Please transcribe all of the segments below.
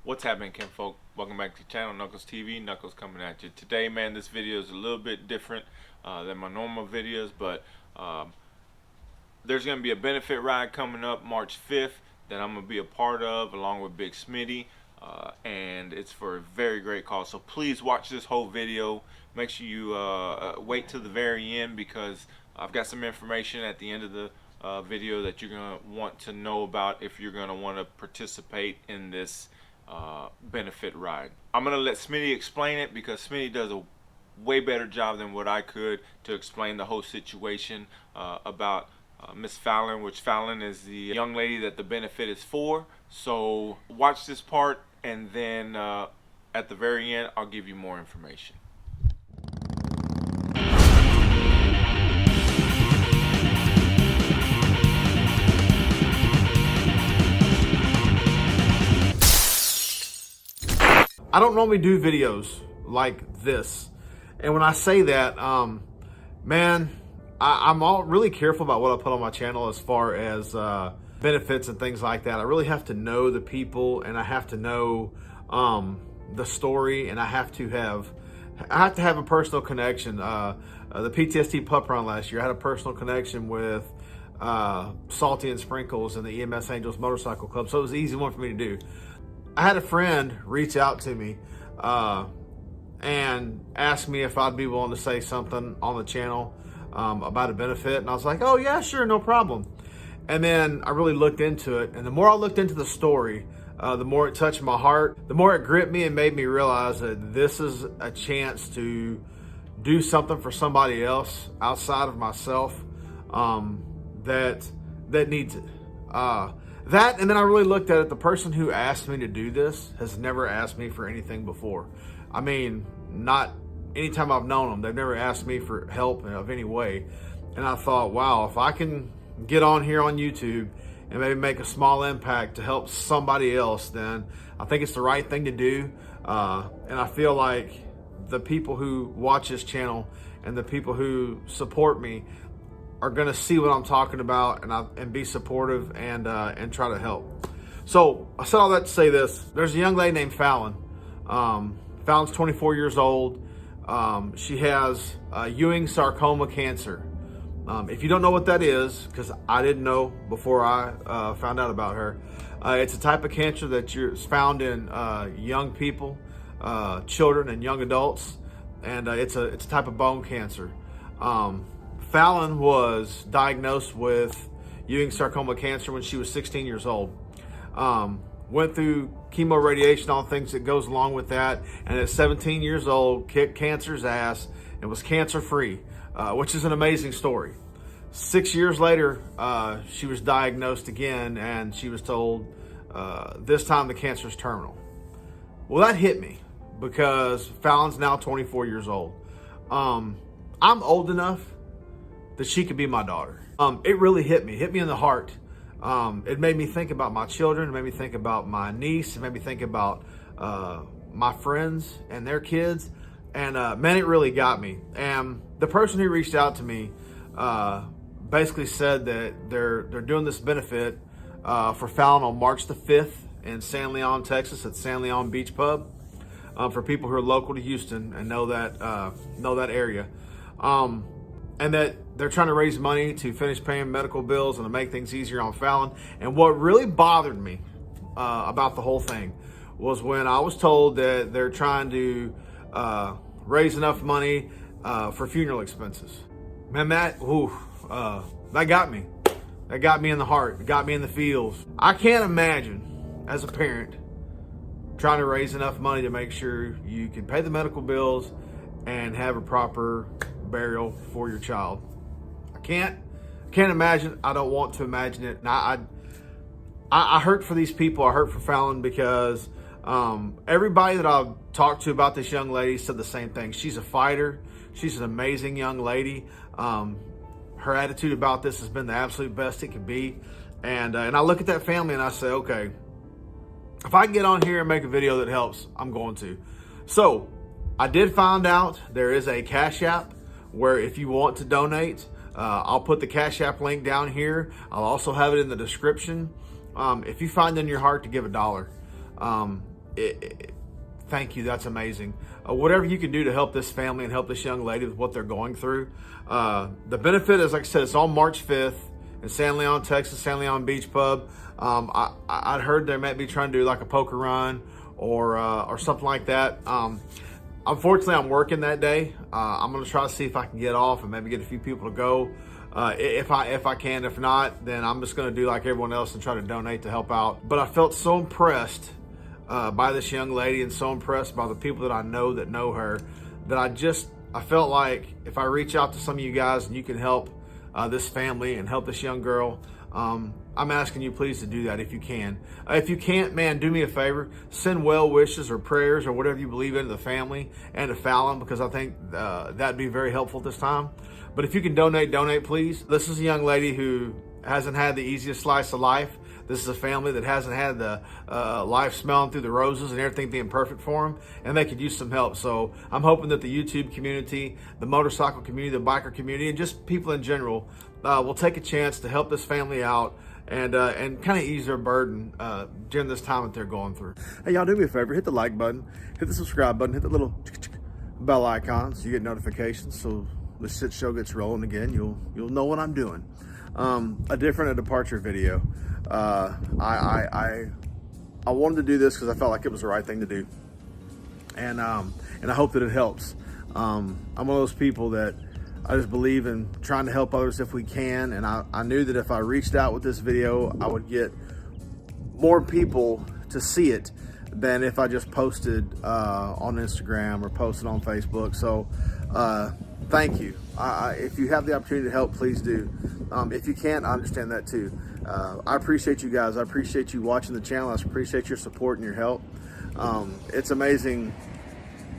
What's happening, kinfolk? Welcome back to the channel, Knuckles TV. Knuckles coming at you today, man. This video is a little bit different than my normal videos, but there's going to be a benefit ride coming up March 5th that I'm going to be a part of along with Big Smitty, and it's for a very great cause. So please watch this whole video. Make sure you wait till the very end, because I've got some information at the end of the video that you're going to want to know about if you're going to want to participate in this benefit ride. I'm gonna let Smitty explain it, because Smitty does a way better job than what I could to explain the whole situation about Miss Fallon, which Fallon is the young lady that the benefit is for. So watch this part, and then at the very end I'll give you more information. I don't normally do videos like this, and when I say that, man, I'm all really careful about what I put on my channel as far as benefits and things like that. I really have to know the people, and I have to know the story, and I have to have a personal connection. The PTSD pup run last year, I had a personal connection with Salty and Sprinkles and the EMS Angels Motorcycle Club, so it was an easy one for me to do. I had a friend reach out to me and ask me if I'd be willing to say something on the channel about a benefit. And I was like, oh yeah, sure, no problem. And then I really looked into it. And the more I looked into the story, the more it touched my heart, the more it gripped me and made me realize that this is a chance to do something for somebody else outside of myself that needs it. That, and then I really looked at it. The person who asked me to do this has never asked me for anything before. I mean, not anytime I've known them, they've never asked me for help of any way. And I thought, wow, if I can get on here on YouTube and maybe make a small impact to help somebody else, then I think it's the right thing to do. And I feel like the people who watch this channel and the people who support me are going to see what I'm talking about, and be supportive and try to help. So I said all that to say this. There's a young lady named Fallon. Fallon's 24 years old. She has Ewing sarcoma cancer. If you don't know what that is, because I didn't know before I found out about her, it's a type of cancer that is found in young people, children and young adults, and it's a type of bone cancer. Fallon was diagnosed with Ewing sarcoma cancer when she was 16 years old. Went through chemo, radiation, all things that goes along with that, and at 17 years old, kicked cancer's ass and was cancer-free, which is an amazing story. 6 years later, she was diagnosed again, and she was told this time the cancer is terminal. Well, that hit me, because Fallon's now 24 years old. I'm old enough that she could be my daughter. It really hit me in the heart. It made me think about my children. It made me think about my niece. It made me think about my friends and their kids. And man, it really got me. And the person who reached out to me basically said that they're doing this benefit for Fallon on March the 5th in San Leon, Texas, at San Leon Beach Pub, for people who are local to Houston and know that area. And that they're trying to raise money to finish paying medical bills and to make things easier on Fallon. And what really bothered me about the whole thing was when I was told that they're trying to raise enough money for funeral expenses. Man, that got me. That got me in the heart. It got me in the feels. I can't imagine, as a parent, trying to raise enough money to make sure you can pay the medical bills and have a proper burial for your child. I can't imagine. I don't want to imagine it. And I hurt for these people. I hurt for Fallon, because everybody that I've talked to about this young lady said the same thing. She's a fighter. She's an amazing young lady. Her attitude about this has been the absolute best it could be. And I look at that family and I say, okay, if I can get on here and make a video that helps, I'm going to. So I did find out there is a Cash App where if you want to donate, I'll put the Cash App link down here. I'll also have it in the description. If you find in your heart to give $1, thank you. That's amazing. Whatever you can do to help this family and help this young lady with what they're going through. The benefit is, like I said, it's on March 5th in San Leon, Texas, San Leon Beach Pub. I'd heard they might be trying to do like a poker run or something like that. Unfortunately, I'm working that day. I'm going to try to see if I can get off and maybe get a few people to go. If I can. If not, then I'm just going to do like everyone else and try to donate to help out. But I felt so impressed by this young lady and so impressed by the people that I know that know her that I felt like if I reach out to some of you guys and you can help this family and help this young girl, I'm asking you please to do that if you can. If you can't, man, do me a favor. Send well wishes or prayers or whatever you believe in to the family and to Fallon, because I think that'd be very helpful this time. But if you can donate, please. This is a young lady who hasn't had the easiest slice of life. This is a family that hasn't had the life smelling through the roses and everything being perfect for them, and they could use some help. So I'm hoping that the YouTube community, the motorcycle community, the biker community, and just people in general will take a chance to help this family out and kind of ease their burden during this time that they're going through. Hey, y'all, do me a favor. Hit the like button, hit the subscribe button, hit the little bell icon so you get notifications. So this shit show gets rolling again, you'll know what I'm doing. A departure video. I wanted to do this because I felt like it was the right thing to do, and I hope that it helps. I'm one of those people that I just believe in trying to help others if we can, and I knew that if I reached out with this video, I would get more people to see it than if I just posted on Instagram or posted on Facebook. So thank you. If you have the opportunity to help, please do. If you can't, I understand that too. I appreciate you guys. I appreciate you watching the channel. I appreciate your support and your help. It's amazing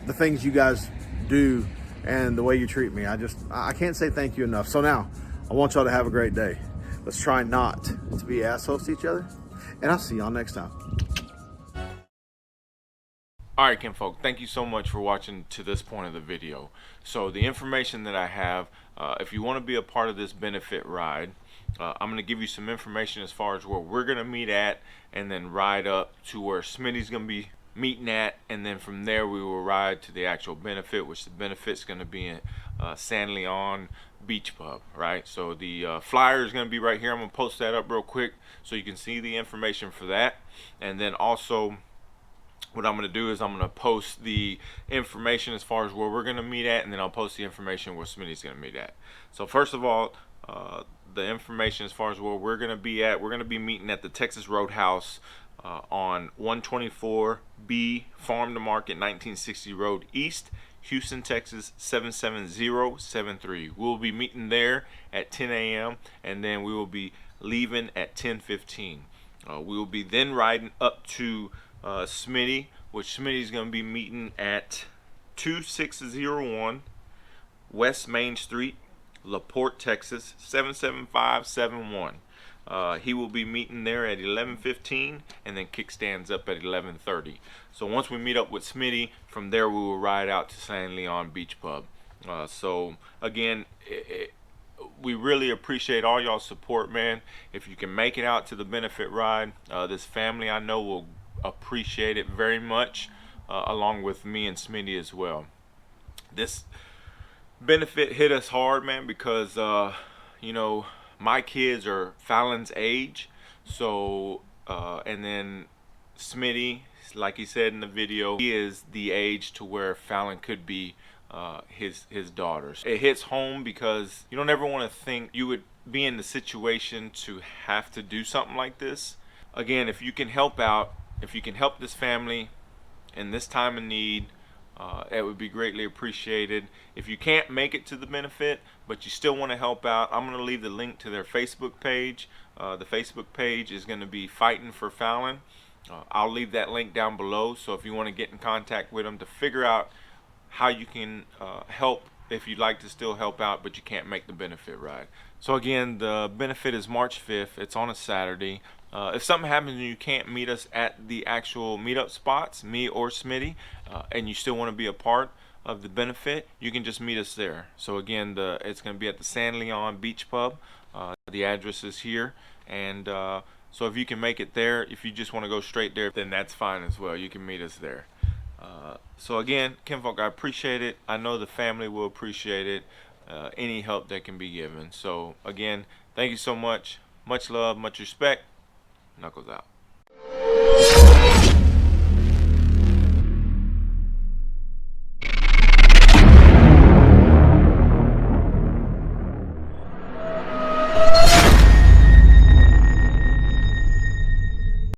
the things you guys do and the way you treat me. I can't say thank you enough. So now, I want y'all to have a great day. Let's try not to be assholes to each other, and I'll see y'all next time. Alright, kinfolk, thank you so much for watching to this point of the video. So the information that I have, if you want to be a part of this benefit ride, I'm going to give you some information as far as where we're going to meet at, and then ride up to where Smitty's going to be meeting at, and then from there we will ride to the actual benefit, which the benefit's going to be in San Leon Beach Pub, right? So the flyer is going to be right here. I'm going to post that up real quick so you can see the information for that. And then also what I'm going to do is I'm going to post the information as far as where we're going to meet at, and then I'll post the information where Smitty's going to meet at. So first of all, the information as far as where we're going to be at, we're going to be meeting at the Texas Roadhouse on 124B Farm to Market 1960 Road East, Houston, Texas 77073. We'll be meeting there at 10 a.m. and then we will be leaving at 10:15. We will be then riding up to Smitty, which Smitty's going to be meeting at 2601 West Main Street, LaPorte, Texas 77571. He will be meeting there at 11:15, and then kickstands up at 11:30. So once we meet up with Smitty, from there we will ride out to San Leon Beach Pub. So again, we really appreciate all y'all's support, man. If you can make it out to the benefit ride, this family I know will appreciate it very much, along with me and Smitty as well. This benefit hit us hard, man, because you know, my kids are Fallon's age, so and then Smitty, like he said in the video, he is the age to where Fallon could be his daughters. It hits home because you don't ever want to think you would be in the situation to have to do something like this. Again, if you can help out, if you can help this family in this time of need, it would be greatly appreciated. If you can't make it to the benefit, but you still want to help out, I'm going to leave the link to their Facebook page. The Facebook page is going to be Fighting for Fallon. I'll leave that link down below, so if you want to get in contact with them to figure out how you can help, if you'd like to still help out but you can't make the benefit ride. So again, the benefit is March 5th. It's on a Saturday. If something happens and you can't meet us at the actual meetup spots, me or Smitty, and you still want to be a part of the benefit, you can just meet us there. So again, it's going to be at the San Leon Beach Pub. The address is here, and So if you can make it there, if you just want to go straight there, then that's fine as well. You can meet us there. So again, kinfolk, I appreciate it. I know the family will appreciate it. Any help that can be given. So again, thank you so much. Much love, much respect. Knuckles out.